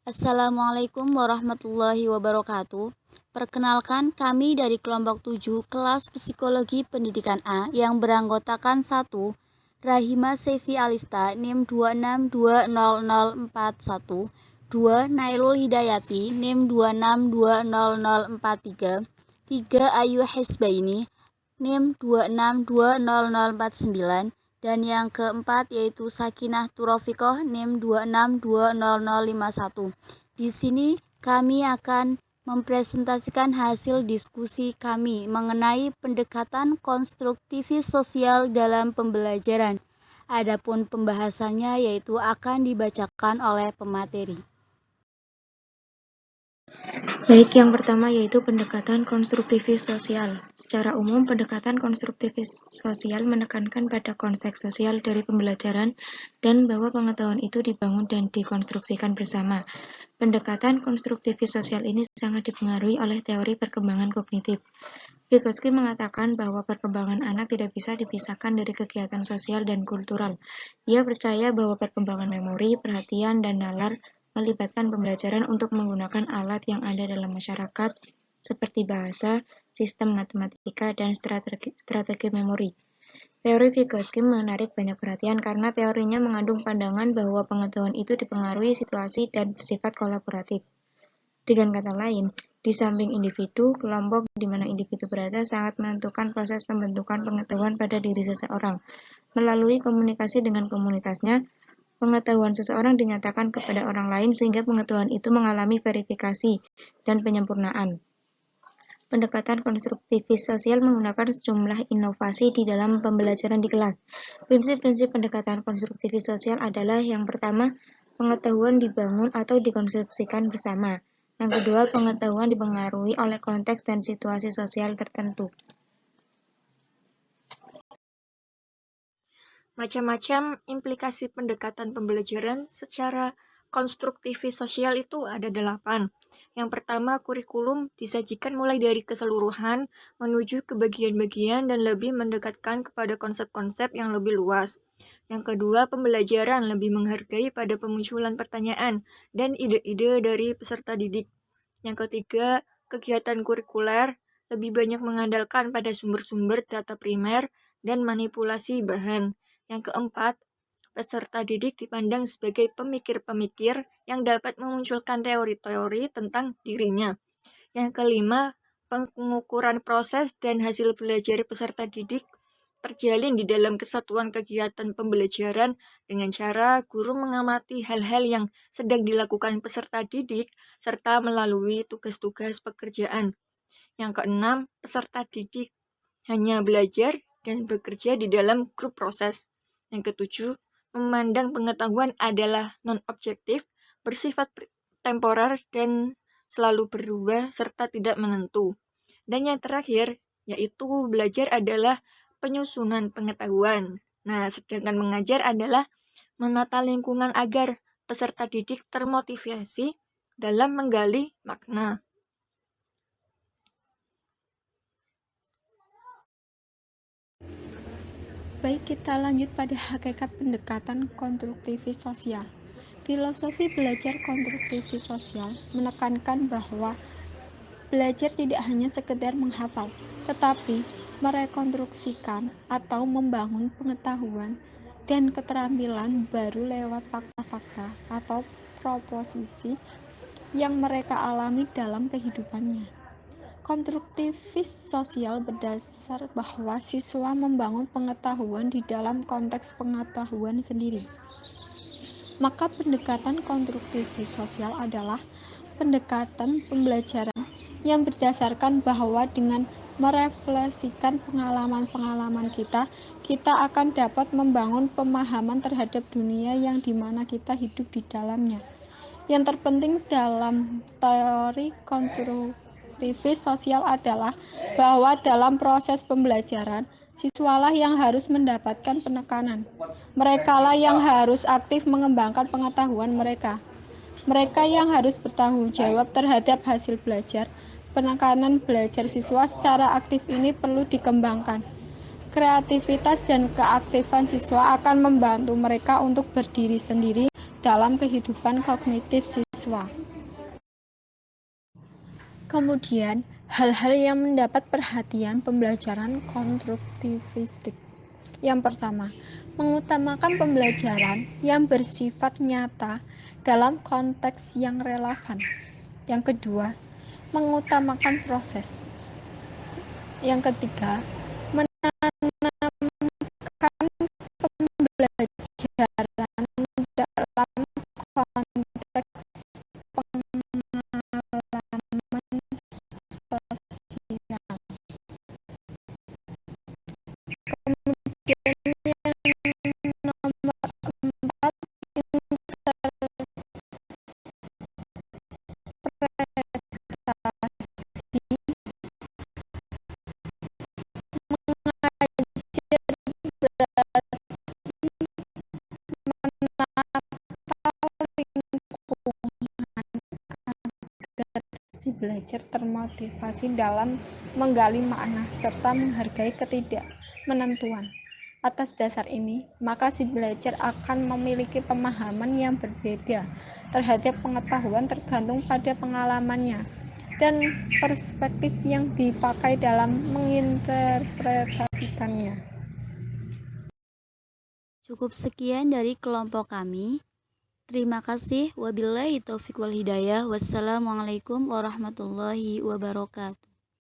Assalamualaikum warahmatullahi wabarakatuh. Perkenalkan, kami dari kelompok 7 kelas Psikologi Pendidikan A yang beranggotakan 1. Rahima Sefi Alista NIM 2620041, 2. Nailul Hidayati NIM 2620043, 3. Ayu Hisbaini NIM 2620049, dan yang keempat yaitu Sakinah Turofikoh NIM 2620051. Di sini kami akan mempresentasikan hasil diskusi kami mengenai pendekatan konstruktivis sosial dalam pembelajaran. Adapun pembahasannya yaitu akan dibacakan oleh pemateri. Baik, yang pertama yaitu pendekatan konstruktivis sosial. Secara umum, pendekatan konstruktivis sosial menekankan pada konteks sosial dari pembelajaran dan bahwa pengetahuan itu dibangun dan dikonstruksikan bersama. Pendekatan konstruktivis sosial ini sangat dipengaruhi oleh teori perkembangan kognitif. Vygotsky mengatakan bahwa perkembangan anak tidak bisa dipisahkan dari kegiatan sosial dan kultural. Ia percaya bahwa perkembangan memori, perhatian, dan nalar melibatkan pembelajaran untuk menggunakan alat yang ada dalam masyarakat seperti bahasa, sistem matematika, dan strategi memori. Teori Vygotsky menarik banyak perhatian karena teorinya mengandung pandangan bahwa pengetahuan itu dipengaruhi situasi dan bersifat kolaboratif. Dengan kata lain, di samping individu, kelompok di mana individu berada sangat menentukan proses pembentukan pengetahuan pada diri seseorang. Melalui komunikasi dengan komunitasnya, pengetahuan seseorang dinyatakan kepada orang lain sehingga pengetahuan itu mengalami verifikasi dan penyempurnaan. Pendekatan konstruktivis sosial menggunakan sejumlah inovasi di dalam pembelajaran di kelas. Prinsip-prinsip pendekatan konstruktivis sosial adalah yang pertama, pengetahuan dibangun atau dikonstruksikan bersama. Yang kedua, pengetahuan dipengaruhi oleh konteks dan situasi sosial tertentu. Macam-macam implikasi pendekatan pembelajaran secara konstruktivis sosial itu ada 8. Yang pertama, kurikulum disajikan mulai dari keseluruhan menuju ke bagian-bagian dan lebih mendekatkan kepada konsep-konsep yang lebih luas. Yang kedua, pembelajaran lebih menghargai pada pemunculan pertanyaan dan ide-ide dari peserta didik. Yang ketiga, kegiatan kurikuler lebih banyak mengandalkan pada sumber-sumber data primer dan manipulasi bahan. Yang keempat, peserta didik dipandang sebagai pemikir-pemikir yang dapat memunculkan teori-teori tentang dirinya. Yang kelima, pengukuran proses dan hasil belajar peserta didik terjalin di dalam kesatuan kegiatan pembelajaran dengan cara guru mengamati hal-hal yang sedang dilakukan peserta didik serta melalui tugas-tugas pekerjaan. Yang keenam, peserta didik hanya belajar dan bekerja di dalam grup proses. Yang ketujuh, memandang pengetahuan adalah non-objektif, bersifat temporer dan selalu berubah serta tidak menentu. Dan yang terakhir, yaitu belajar adalah penyusunan pengetahuan. Nah, sedangkan mengajar adalah menata lingkungan agar peserta didik termotivasi dalam menggali makna. Baik, kita lanjut pada hakikat pendekatan konstruktivis sosial. Filosofi belajar konstruktivis sosial menekankan bahwa belajar tidak hanya sekedar menghafal, tetapi merekonstruksikan atau membangun pengetahuan dan keterampilan baru lewat fakta-fakta atau proposisi yang mereka alami dalam kehidupannya. Konstruktivis sosial berdasar bahwa siswa membangun pengetahuan di dalam konteks pengetahuan sendiri. Maka pendekatan konstruktivis sosial adalah pendekatan pembelajaran yang berdasarkan bahwa dengan merefleksikan pengalaman-pengalaman kita akan dapat membangun pemahaman terhadap dunia yang dimana kita hidup di dalamnya. Yang terpenting dalam teori konstruktivis sosial adalah bahwa dalam proses pembelajaran, siswalah yang harus mendapatkan penekanan. Merekalah yang harus aktif mengembangkan pengetahuan mereka. Mereka yang harus bertanggung jawab terhadap hasil belajar. Penekanan belajar siswa secara aktif ini perlu dikembangkan. Kreativitas dan keaktifan siswa akan membantu mereka untuk berdiri sendiri dalam kehidupan kognitif siswa. Kemudian, hal-hal yang mendapat perhatian pembelajaran konstruktivistik. Yang pertama, mengutamakan pembelajaran yang bersifat nyata dalam konteks yang relevan. Yang kedua, mengutamakan proses. Yang ketiga, menanamkan pembelajaran dalam konteks pengalaman sosial. Kemudian yang nomor 4, si belajar termotivasi dalam menggali makna serta menghargai ketidakmenentuan. Atas dasar ini, maka si belajar akan memiliki pemahaman yang berbeda terhadap pengetahuan tergantung pada pengalamannya dan perspektif yang dipakai dalam menginterpretasikannya. Cukup sekian dari kelompok kami. Terima kasih. Wabillahi taufiq wal hidayah. Wassalamualaikum warahmatullahi wabarakatuh.